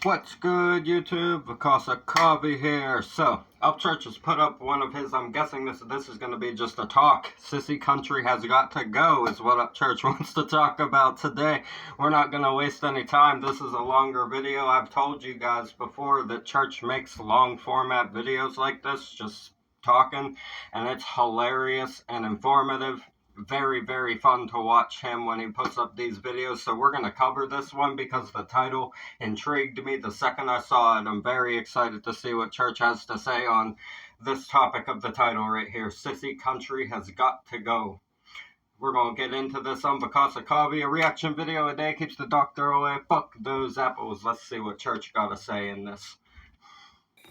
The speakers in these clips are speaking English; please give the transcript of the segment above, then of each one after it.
What's good, YouTube? Because of Covey here. So, Upchurch has put up one of his, I'm guessing this is going to be just a talk. Sissy country has got to go is what Upchurch wants to talk about today. We're not going to waste any time. This is a longer video. I've told you guys before that church makes long format videos like this, just talking, and it's hilarious and informative. Very, very fun to watch him when he puts up these videos. So we're going to cover this one because the title intrigued me the second I saw it. I'm very excited to see what church has to say on this topic of the title right here. Sissy country has got to go. We're going to get into this on Because of Coffee. A reaction video a day keeps the doctor away. Fuck those apples. Let's see what church got to say in this.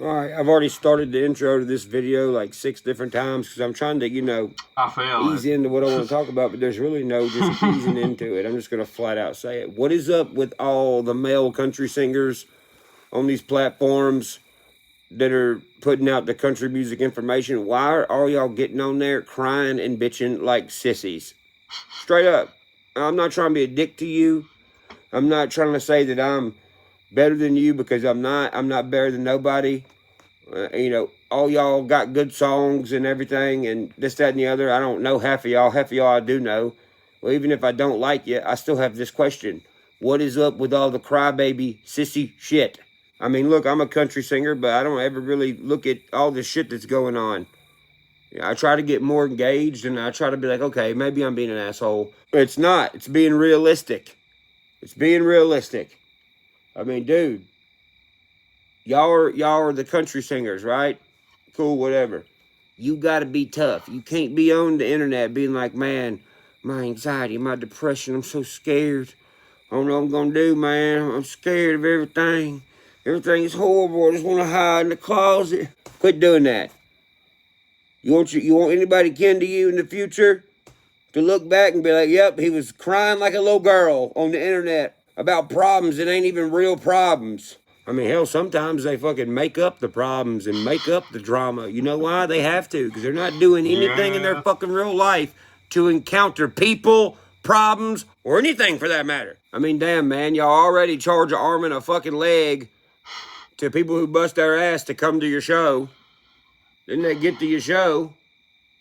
Alright, I've already started the intro to this video like 6 different times because I'm trying to, ease into what I want to talk about, but there's really no just easing into it. I'm just going to flat out say it. What is up with all the male country singers on these platforms that are putting out the country music information? Why are all y'all getting on there crying and bitching like sissies? Straight up. I'm not trying to be a dick to you. I'm not trying to say that I'm better than you because I'm not better than nobody. All y'all got good songs and everything and this, that, and the other. I don't know half of y'all. Half of y'all I do know. Well, even if I don't like you, I still have this question. What is up with all the crybaby sissy shit? I mean, look, I'm a country singer, but I don't ever really look at all the shit that's going on. I try to get more engaged and I try to be like, okay, maybe I'm being an asshole. But it's not. It's being realistic. It's being realistic. I mean, dude, y'all are the country singers, right? Cool, whatever. You gotta be tough. You can't be on the internet being like, man, my anxiety, my depression, I'm so scared. I don't know what I'm gonna do, man. I'm scared of everything. Everything is horrible. I just want to hide in the closet. Quit doing that. You want anybody kin to you in the future to look back and be like, yep, he was crying like a little girl on the internet about problems that ain't even real problems. I mean, hell, sometimes they fucking make up the problems and make up the drama. You know why? They have to, because they're not doing anything in their fucking real life to encounter people, problems, or anything for that matter. I mean, damn, man, y'all already charge an arm and a fucking leg to people who bust their ass to come to your show. Then they get to your show,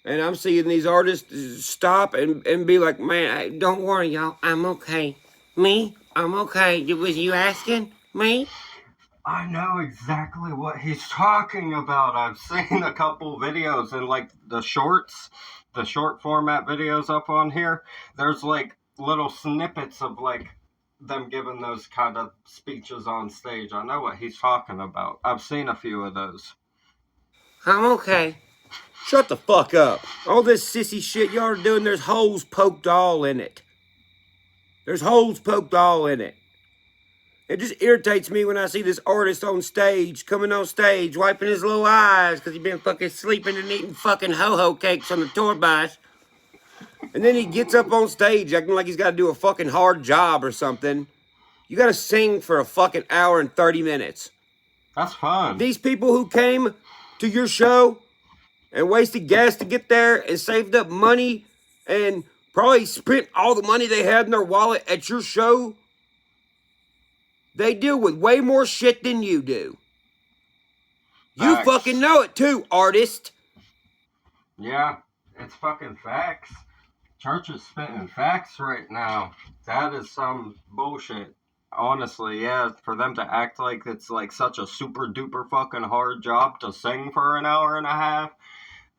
and I'm seeing these artists stop and be like, man, don't worry, y'all, I'm okay. Me? I'm okay. Was you asking me? I know exactly what he's talking about. I've seen a couple videos and like the short format videos up on here. There's like little snippets of like them giving those kind of speeches on stage. I know what he's talking about. I've seen a few of those. I'm okay. Shut the fuck up. All this sissy shit y'all are doing, there's holes poked all in it. There's holes poked all in it. It just irritates me when I see this artist on stage, coming on stage, wiping his little eyes because he's been fucking sleeping and eating fucking ho-ho cakes on the tour bus. And then he gets up on stage acting like he's got to do a fucking hard job or something. You got to sing for a fucking hour and 30 minutes. That's fun. These people who came to your show and wasted gas to get there and saved up money and probably spent all the money they had in their wallet at your show, they deal with way more shit than you do. You Facts. fucking know it too, artist. Yeah, it's fucking facts. Church is spitting facts right now. That is some bullshit. Honestly, yeah, for them to act like it's like such a super duper fucking hard job to sing for an hour and a half,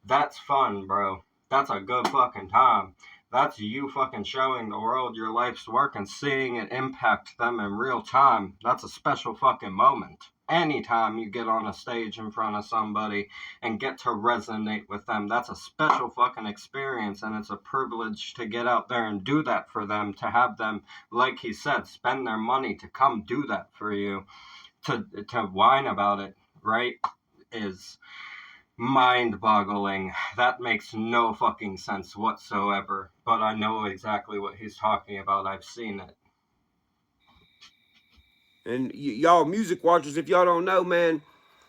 that's fun, bro. That's a good fucking time. That's you fucking showing the world your life's work and seeing it impact them in real time. That's a special fucking moment. Anytime you get on a stage in front of somebody and get to resonate with them, that's a special fucking experience, and it's a privilege to get out there and do that for them, to have them, like he said, spend their money to come do that for you, to whine about it, right, is mind-boggling. That makes no fucking sense whatsoever, but I know exactly what he's talking about. I've seen it. And y'all music watchers, if y'all don't know, man,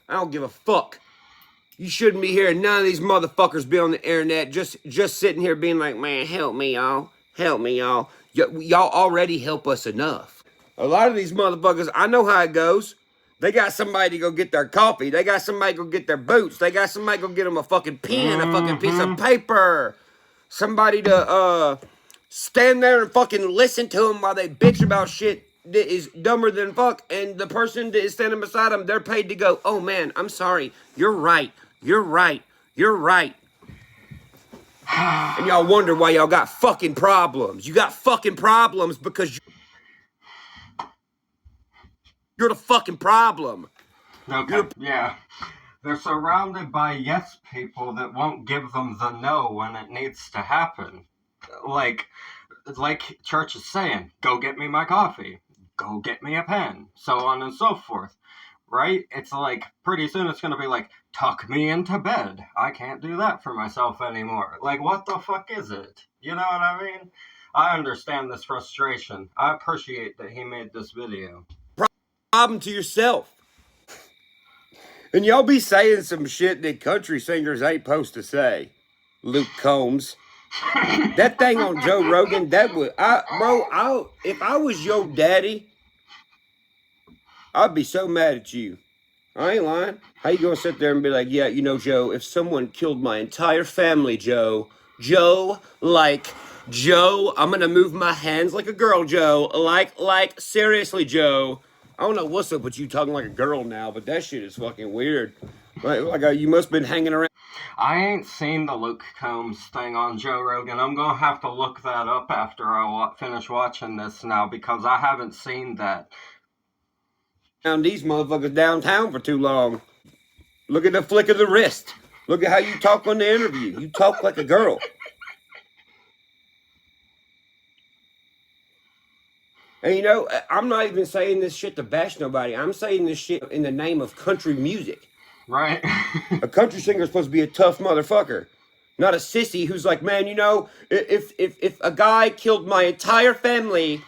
I don't give a fuck. You shouldn't be hearing none of these motherfuckers be on the internet just sitting here being like, man, help me, y'all. Help me, y'all. Y'all already help us enough. A lot of these motherfuckers, I know how it goes. They got somebody to go get their coffee. They got somebody to go get their boots. They got somebody to go get them a fucking pen, a fucking piece of paper. Somebody to stand there and fucking listen to them while they bitch about shit that is dumber than fuck. And the person that is standing beside them, they're paid to go, oh man, I'm sorry. You're right. You're right. You're right. And y'all wonder why y'all got fucking problems. You got fucking problems because you're the fucking problem. Okay, yeah. They're surrounded by yes people that won't give them the no when it needs to happen. Like Church is saying, go get me my coffee. Go get me a pen. So on and so forth. Right? It's like, pretty soon it's going to be like, tuck me into bed. I can't do that for myself anymore. Like, what the fuck is it? You know what I mean? I understand this frustration. I appreciate that he made this video. Problem to yourself. And y'all be saying some shit that country singers ain't supposed to say. Luke Combs. That thing on Joe Rogan, that would, if I was your daddy, I'd be so mad at you. I ain't lying. How you gonna sit there and be like, yeah, you know, Joe, if someone killed my entire family, Joe, I'm gonna move my hands like a girl, Joe. Like, seriously, Joe. I don't know what's up with you talking like a girl now, but that shit is fucking weird. You must have been hanging around. I ain't seen the Luke Combs thing on Joe Rogan. I'm gonna have to look that up after I finish watching this now, because I haven't seen that. These motherfuckers downtown for too long. Look at the flick of the wrist. Look at how you talk on the interview. You talk like a girl. And you know, I'm not even saying this shit to bash nobody. I'm saying this shit in the name of country music. Right. A country singer is supposed to be a tough motherfucker. Not a sissy who's like, man, you know, if a guy killed my entire family,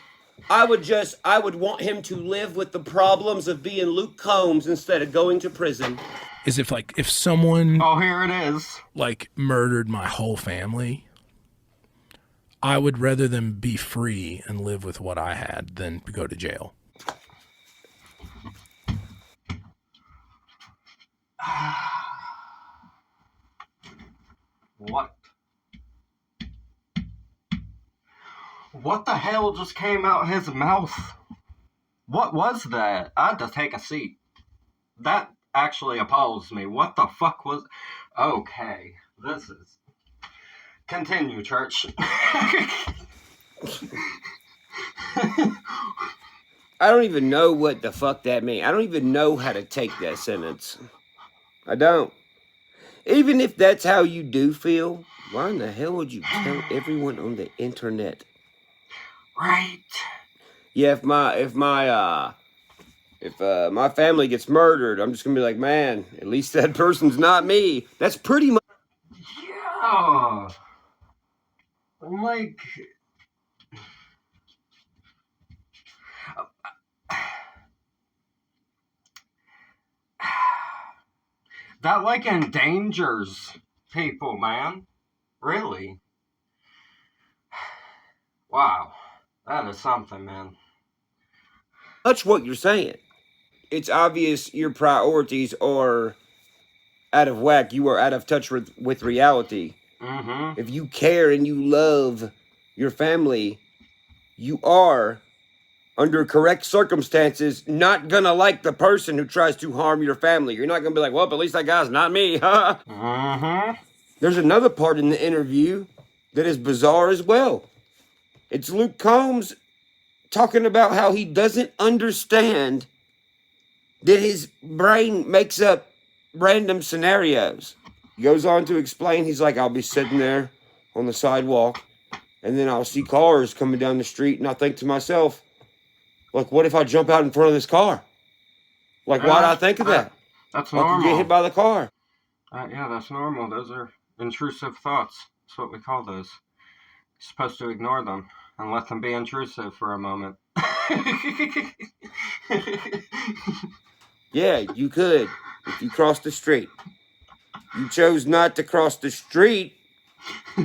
I would want him to live with the problems of being Luke Combs instead of going to prison. Is if someone... Oh, here it is. Like, murdered my whole family, I would rather them be free and live with what I had than go to jail. What? What the hell just came out his mouth? What was that? I had to take a seat. That actually appalls me. What the fuck was... Okay, this is... Continue, Church. I don't even know what the fuck that means. I don't even know how to take that sentence. I don't. Even if that's how you do feel, why in the hell would you tell everyone on the internet? Right. Yeah, if my family gets murdered, I'm just gonna be like, man, at least that person's not me. That's pretty much... Yeah. Like... That, like, endangers people, man. Really. Wow. That is something, man. That's what you're saying. It's obvious your priorities are out of whack. You are out of touch with reality. Mm-hmm. If you care and you love your family, you are, under correct circumstances, not gonna like the person who tries to harm your family. You're not gonna be like, well, at least that guy's not me. Mm-hmm. There's another part in the interview that is bizarre as well. It's Luke Combs talking about how he doesn't understand that his brain makes up random scenarios. He goes on to explain, he's like, I'll be sitting there on the sidewalk, and then I'll see cars coming down the street, and I'll think to myself, like, what if I jump out in front of this car? Like, why'd I think of that? That's normal. I could get hit by the car. Yeah, that's normal. Those are intrusive thoughts. That's what we call those. You're supposed to ignore them and let them be intrusive for a moment. Yeah, you could if you crossed the street. You chose not to cross the street.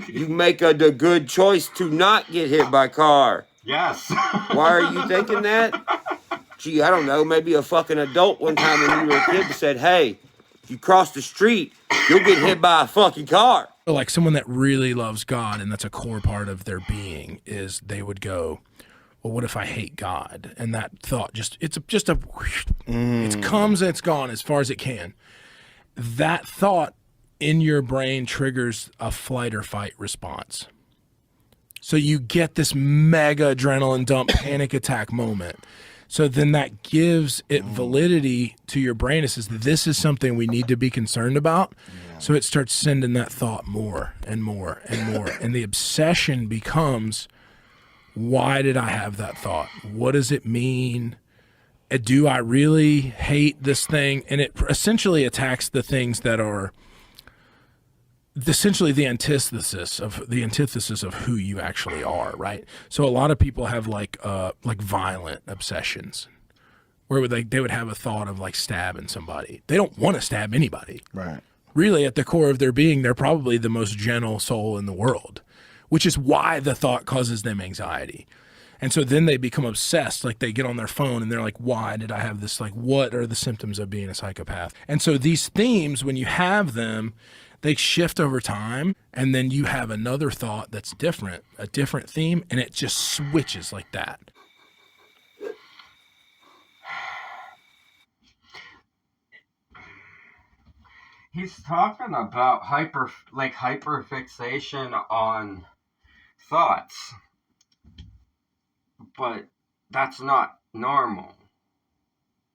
You make the good choice to not get hit by a car. Yes. Why are you thinking that? gee, I don't know, maybe a fucking adult one time when you were a kid that said, hey, if you cross the street, you'll get hit by a fucking car. Like someone that really loves God and that's a core part of their being is they would go, well, what if I hate God? And that thought it comes and it's gone as far as it can. That thought in your brain triggers a flight or fight response. So you get this mega adrenaline dump panic attack moment. So then that gives it validity to your brain. It says, this is something we need to be concerned about. Yeah. So it starts sending that thought more and more and more. And the obsession becomes, why did I have that thought? What does it mean? Do I really hate this thing? And it essentially attacks the things that are essentially the antithesis of who you actually are, right? So a lot of people have like violent obsessions, where they would have a thought of like stabbing somebody. They don't want to stab anybody, right? Really, at the core of their being, they're probably the most gentle soul in the world, which is why the thought causes them anxiety. And so then they become obsessed, like they get on their phone and they're like, why did I have this? Like, what are the symptoms of being a psychopath? And so these themes, when you have them, they shift over time, and then you have another thought that's different, a different theme, and it just switches like that. He's talking about hyperfixation on thoughts, but that's not normal.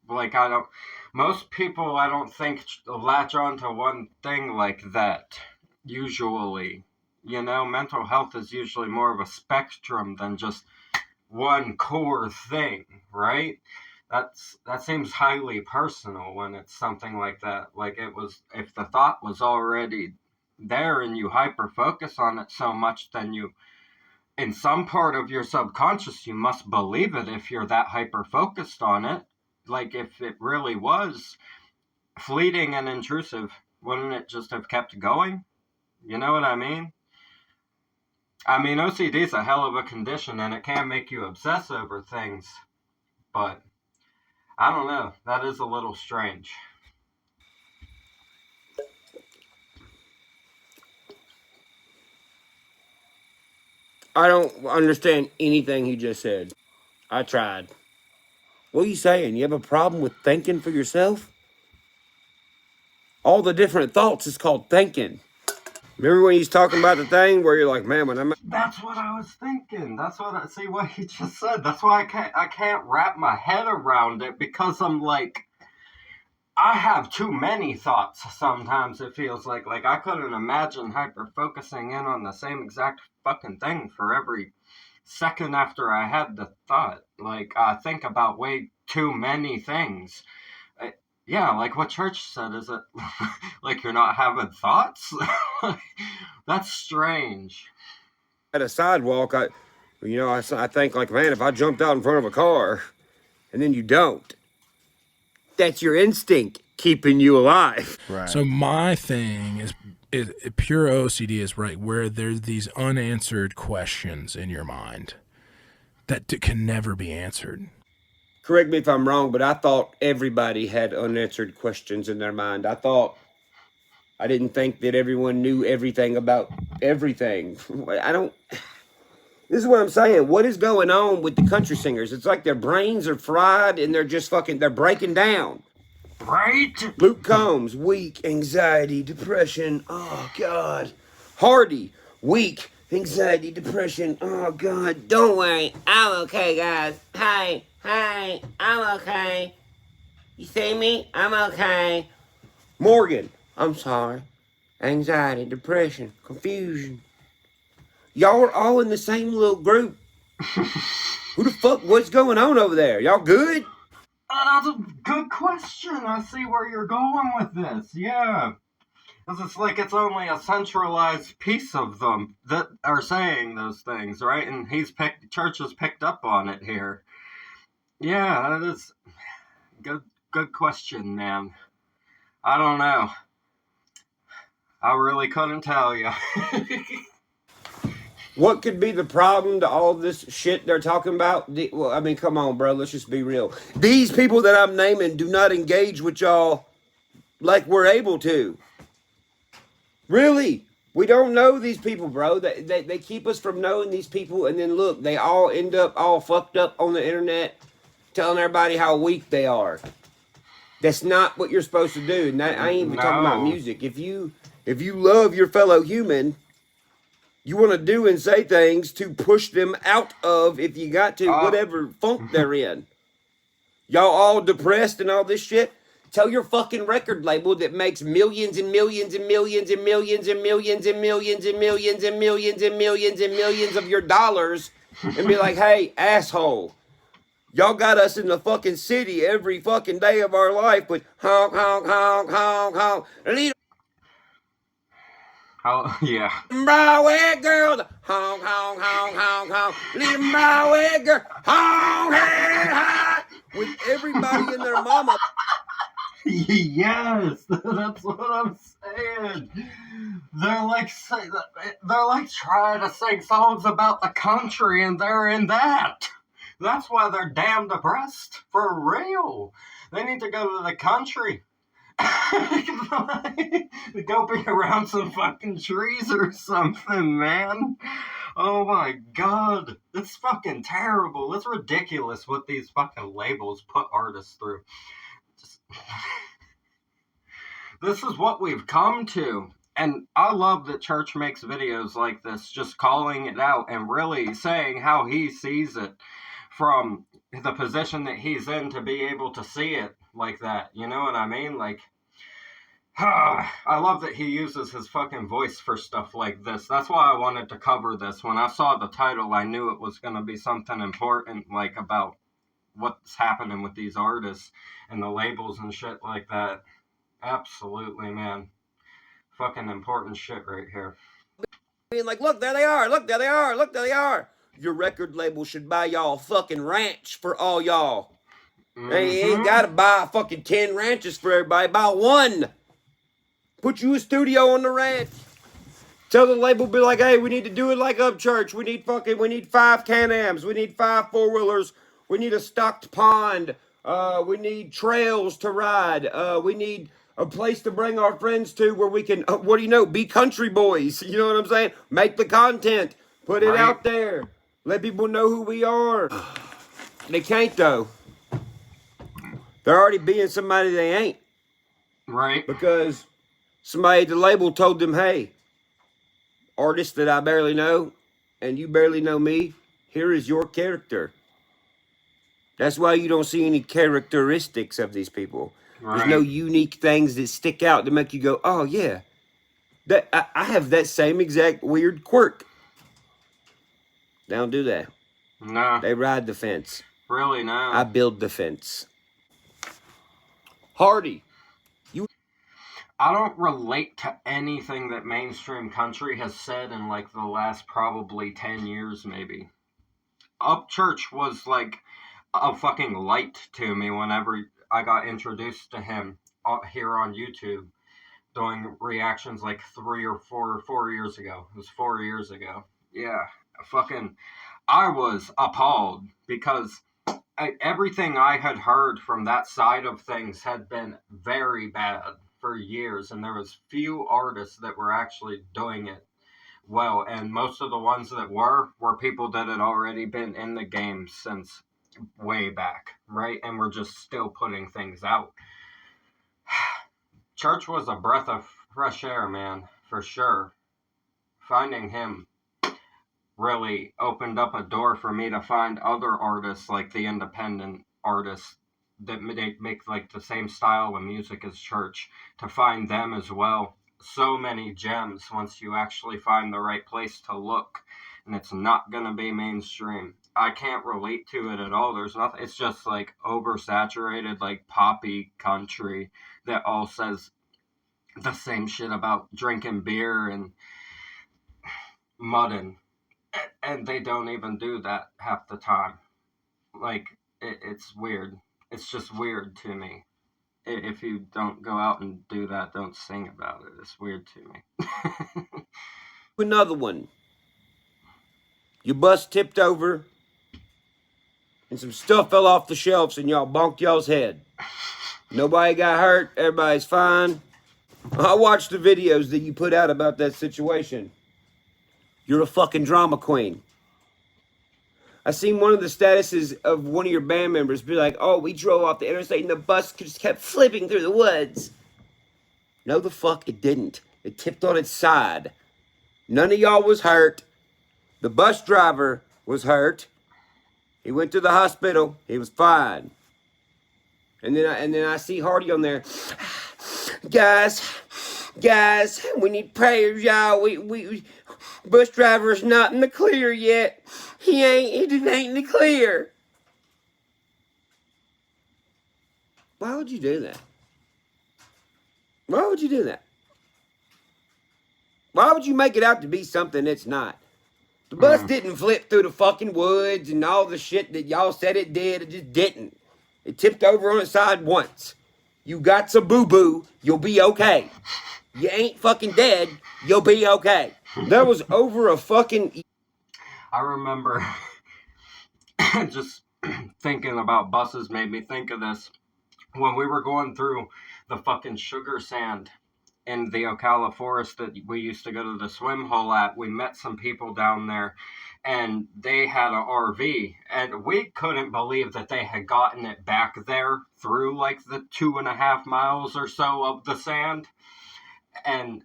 Like, most people, I don't think, latch on to one thing like that, usually. You know, mental health is usually more of a spectrum than just one core thing, right? That seems highly personal when it's something like that. Like, if the thought was already there and you hyper-focus on it so much, then in some part of your subconscious, you must believe it if you're that hyper-focused on it. Like, if it really was fleeting and intrusive, wouldn't it just have kept going? You know what I mean? I mean, OCD is a hell of a condition, and it can make you obsess over things. But, I don't know. That is a little strange. I don't understand anything he just said. I tried. What are you saying? You have a problem with thinking for yourself? All the different thoughts is called thinking. Remember when he's talking about the thing where you're like, man, when I'm... That's what I was thinking. See what he just said. That's why I can't wrap my head around it, because I'm like, I have too many thoughts sometimes, it feels like. Like, I couldn't imagine hyper-focusing in on the same exact fucking thing for every second after I had the thought. Like, I think about way too many things. Yeah, like what Church said, is it like you're not having thoughts? That's strange. At a sidewalk, I think like, man, if I jumped out in front of a car and then you don't, that's your instinct keeping you alive. Right. So my thing is pure OCD is right where there's these unanswered questions in your mind that can never be answered. Correct me if I'm wrong, but I thought everybody had unanswered questions in their mind. I didn't think that everyone knew everything about everything. This is what I'm saying. What is going on with the country singers? It's like their brains are fried and they're just they're breaking down. Right? Luke Combs, weak, anxiety, depression. Oh, God. Hardy, weak, anxiety, depression. Oh, God. Don't worry. I'm okay, guys. Hi, I'm okay. You see me? I'm okay. Morgan, I'm sorry. Anxiety, depression, confusion. Y'all are all in the same little group. Who the fuck, what's going on over there? Y'all good? That's a good question. I see where you're going with this. Yeah. It's like it's only a centralized piece of them that are saying those things, right? And Church has picked up on it here. Yeah, that is good question, man. I don't know. I really couldn't tell you. What could be the problem to all this shit they're talking about? Well, I mean, come on, bro. Let's just be real. These people that I'm naming do not engage with y'all like we're able to. Really. We don't know these people, bro. They keep us from knowing these people, and then look, they all end up all fucked up on the internet telling everybody how weak they are. That's not what you're supposed to do. And I ain't even talking about music. If you love your fellow human, you want to do and say things to push them out of, if you got to, whatever funk they're in. Y'all all depressed and all this shit? Tell your fucking record label that makes millions and millions and millions and millions and millions and millions and millions and millions and millions and millions of your dollars and be like, hey, asshole, y'all got us in the fucking city every fucking day of our life with honk, honk, honk, honk, honk. Oh, yeah. Broadway girls, honk, honk, honk, honk, honk. Little Broadway girl, honk, hey, hi. With everybody and their mama. Yes, that's what I'm saying. They're like trying to sing songs about the country, and they're in that. That's why they're damn depressed, for real. They need to go to the country. Go be around some fucking trees or something, man. Oh my god. It's fucking terrible. It's ridiculous what these fucking labels put artists through. This is what we've come to. And I love that Church makes videos like this, just calling it out and really saying how he sees it from the position that he's in, to be able to see it like that. You know what I mean? Like, I love that he uses his fucking voice for stuff like this. That's why I wanted to cover this. When I saw the title, I knew it was going to be something important, like about what's happening with these artists and the labels and shit like that. Absolutely, man. Fucking important shit right here. Being like, look, there they are. Look, there they are. Look, there they are. Your record label should buy y'all a fucking ranch for all y'all. Mm-hmm. They ain't got to buy fucking 10 ranches for everybody. Buy one. Put you a studio on the ranch. Tell the label, be like, hey, we need to do it like Upchurch. We need 5 Can-Ams. We need 5 4-wheelers. We need a stocked pond. We need trails to ride. We need a place to bring our friends to where we can, what do you know, be country boys. You know what I'm saying? Make the content. Put it out there. Let people know who we are. They can't, though. They're already being somebody they ain't. Right. Because somebody at the label told them, hey, artist that I barely know, and you barely know me, here is your character. That's why you don't see any characteristics of these people. Right. There's no unique things that stick out to make you go, oh, yeah. That I have that same exact weird quirk. They don't do that. No. They ride the fence. Really, no. I build the fence. Hardy. I don't relate to anything that mainstream country has said in like the last probably 10 years, maybe. Upchurch was like a fucking light to me whenever I got introduced to him here on YouTube, doing reactions like 4 years ago. It was 4 years ago. Yeah, I was appalled because everything I had heard from that side of things had been very bad for years, and there was few artists that were actually doing it well, and most of the ones that were people that had already been in the game since way back, right? And we're just still putting things out. Church was a breath of fresh air, man, for sure. Finding him really opened up a door for me to find other artists, like the independent artists that make like the same style of music as Church, to find them as well. So many gems once you actually find the right place to look, and it's not gonna be mainstream. I can't relate to it at all. There's nothing. It's just like oversaturated, like poppy country that all says the same shit about drinking beer and mudding, and they don't even do that half the time. Like, it's weird. It's just weird to me. If you don't go out and do that, don't sing about it. It's weird to me. Another one. Your bus tipped over and some stuff fell off the shelves and y'all bonked y'all's head. Nobody got hurt. Everybody's fine. I watched the videos that you put out about that situation. You're a fucking drama queen. I seen one of the statuses of one of your band members be like, oh, we drove off the interstate and the bus just kept flipping through the woods. No, the fuck it didn't. It tipped on its side. None of y'all was hurt. The bus driver was hurt. He went to the hospital. He was fine. And then I see Hardy on there. Guys, we need prayers, y'all. We bus driver's not in the clear yet. He ain't in the clear. Why would you do that? Why would you do that? Why would you make it out to be something it's not? The bus didn't flip through the fucking woods and all the shit that y'all said it did. It just didn't. It tipped over on its side once. You got some boo-boo, you'll be okay. You ain't fucking dead, you'll be okay. That was over a fucking... I remember just thinking about buses made me think of this. When we were going through the fucking sugar sand in the Ocala forest that we used to go to the swim hole at, we met some people down there and they had an RV and we couldn't believe that they had gotten it back there through like the 2.5 miles or so of the sand, and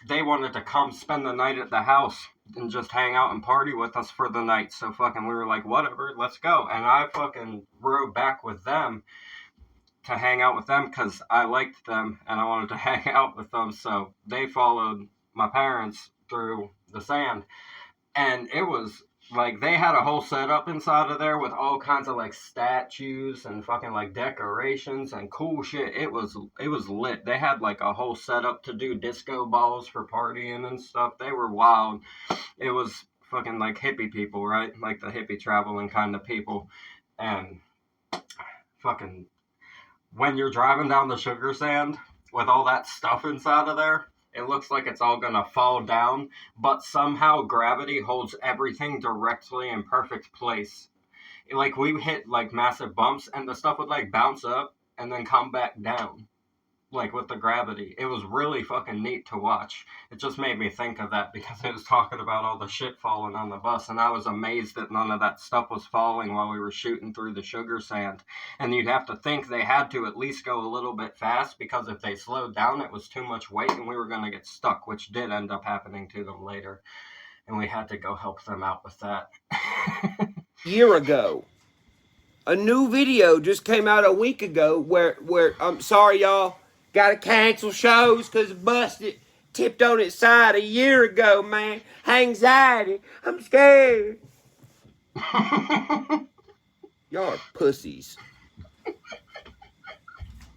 they wanted to come spend the night at the house and just hang out and party with us for the night. So fucking we were like, whatever, let's go. And I fucking rode back with them to hang out with them because I liked them and I wanted to hang out with them. So they followed my parents through the sand. And it was like they had a whole setup inside of there with all kinds of like statues and fucking like decorations and cool shit. It was lit. They had like a whole setup to do disco balls for partying and stuff. They were wild. It was fucking like hippie people, right? Like the hippie traveling kind of people. And fucking when you're driving down the sugar sand with all that stuff inside of there, it looks like it's all gonna fall down, but somehow gravity holds everything directly in perfect place. Like we hit like massive bumps and the stuff would like bounce up and then come back down. Like with the gravity. It was really fucking neat to watch. It just made me think of that because it was talking about all the shit falling on the bus and I was amazed that none of that stuff was falling while we were shooting through the sugar sand. And you'd have to think they had to at least go a little bit fast because if they slowed down it was too much weight and we were going to get stuck, which did end up happening to them later. And we had to go help them out with that. Year ago. A new video just came out a week ago where I'm sorry y'all, gotta cancel shows because the bus tipped on its side a year ago, man. Anxiety. I'm scared. Y'all are pussies.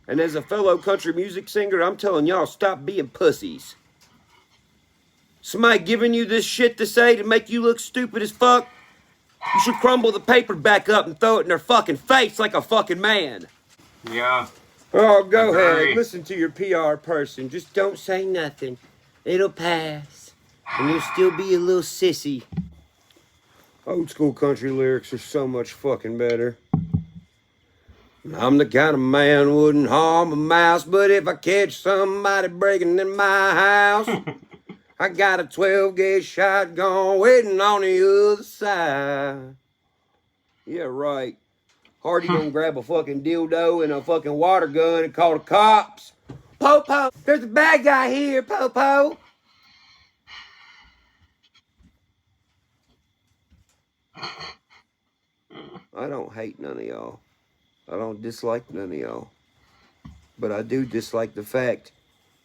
And as a fellow country music singer, I'm telling y'all, stop being pussies. Somebody giving you this shit to say to make you look stupid as fuck? You should crumble the paper back up and throw it in their fucking face like a fucking man. Yeah. Oh, go ahead. Listen to your PR person. Just don't say nothing. It'll pass. And you'll still be a little sissy. Old school country lyrics are so much fucking better. I'm the kind of man wouldn't harm a mouse, but if I catch somebody breaking in my house, I got a 12-gauge shotgun waiting on the other side. Yeah, right. Hardy gonna grab a fucking dildo and a fucking water gun and call the cops. Popo, there's a bad guy here, Popo. I don't hate none of y'all. I don't dislike none of y'all. But I do dislike the fact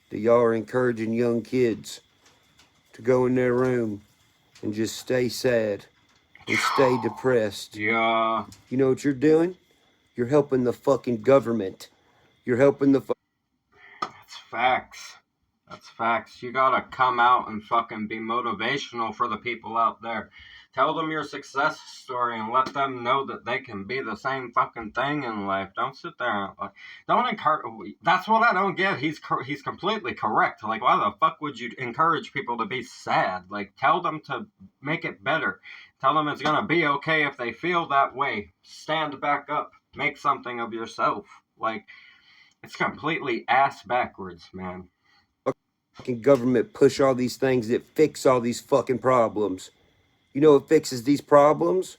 that y'all are encouraging young kids to go in their room and just stay sad and stay depressed. Yeah. You know what you're doing? You're helping the fucking government. You're helping the That's facts. That's facts. You gotta come out and fucking be motivational for the people out there Tell them your success story and let them know that they can be the same fucking thing in life. Don't sit there and don't encourage. That's what I don't get. He's completely correct. Like, why the fuck would you encourage people to be sad? Like, tell them to make it better. Tell them it's gonna be okay if they feel that way. Stand back up. Make something of yourself. Like, it's completely ass backwards, man. Fucking government push all these things that fix all these fucking problems. You know what fixes these problems?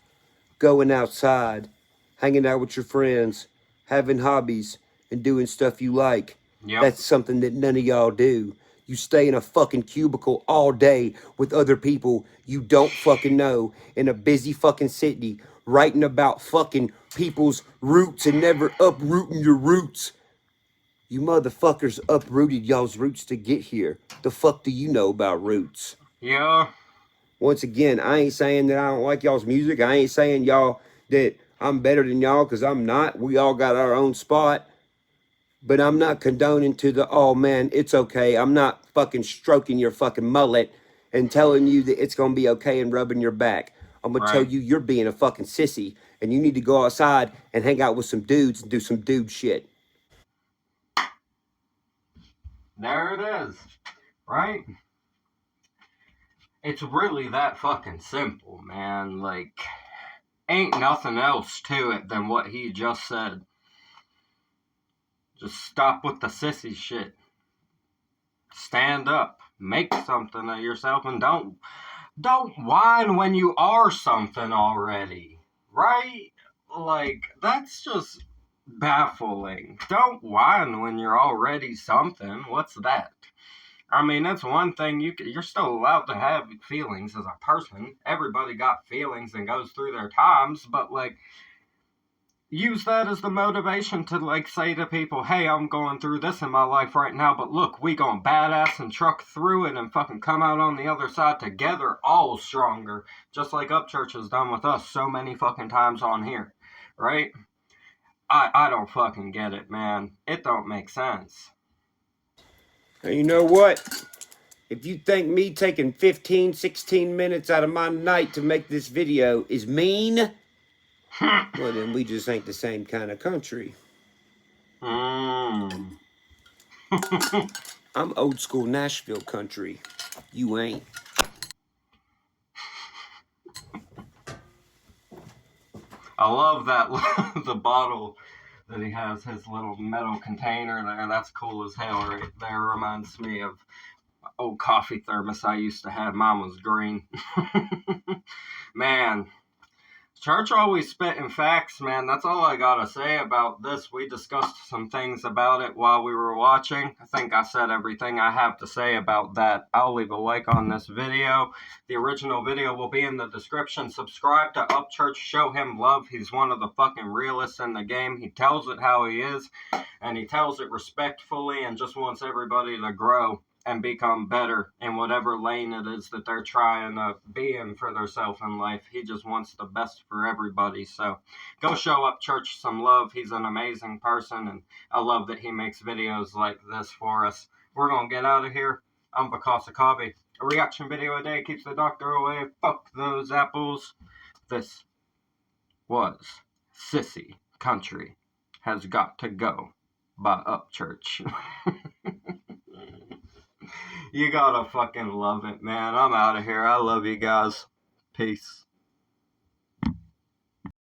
Going outside, hanging out with your friends, having hobbies, and doing stuff you like. Yep. That's something that none of y'all do. You stay in a fucking cubicle all day with other people you don't fucking know in a busy fucking city, writing about fucking people's roots and never uprooting your roots. You motherfuckers uprooted y'all's roots to get here. The fuck do you know about roots? Yeah. Once again, I ain't saying that I don't like y'all's music. I ain't saying y'all that I'm better than y'all, because I'm not. We all got our own spot. But I'm not condoning to the, oh man, it's okay. I'm not fucking stroking your fucking mullet and telling you that it's going to be okay and rubbing your back. I'm going to tell you you're being a fucking sissy and you need to go outside and hang out with some dudes and do some dude shit. There it is. Right? It's really that fucking simple, man. Like, ain't nothing else to it than what he just said. Just stop with the sissy shit. Stand up. Make something of yourself, and don't whine when you are something already. Right? Like, that's just baffling. Don't whine when you're already something. What's that? I mean, that's one thing. You're still allowed to have feelings as a person. Everybody got feelings and goes through their times, but, like, use that as the motivation to, like, say to people, hey, I'm going through this in my life right now, but look, we gonna badass and truck through it and fucking come out on the other side together, all stronger, just like Upchurch has done with us so many fucking times on here, right? I don't fucking get it, man. It don't make sense. And you know what? If you think me taking 15, 16 minutes out of my night to make this video is mean, well, then we just ain't the same kind of country. I'm old school Nashville country. You ain't. I love that, the bottle that he has, his little metal container there. That's cool as hell right there. Reminds me of old coffee thermos I used to have. Mine was green. Man, Church always spitting facts, man. That's all I gotta say about this. We discussed some things about it while we were watching. I think I said everything I have to say about that. I'll leave a like on this video. The original video will be in the description. Subscribe to Upchurch. Show him love. He's one of the fucking realists in the game. He tells it how he is, and he tells it respectfully and just wants everybody to grow and become better in whatever lane it is that they're trying to be in for themselves in life. He just wants the best for everybody. So go show Upchurch some love. He's an amazing person, and I love that he makes videos like this for us. We're going to get out of here. I'm Vakasa Kavi. A reaction video a day keeps the doctor away. Fuck those apples. This was Sissy Country Has Got to Go by Upchurch. You gotta fucking love it, man. I'm out of here. I love you guys. Peace.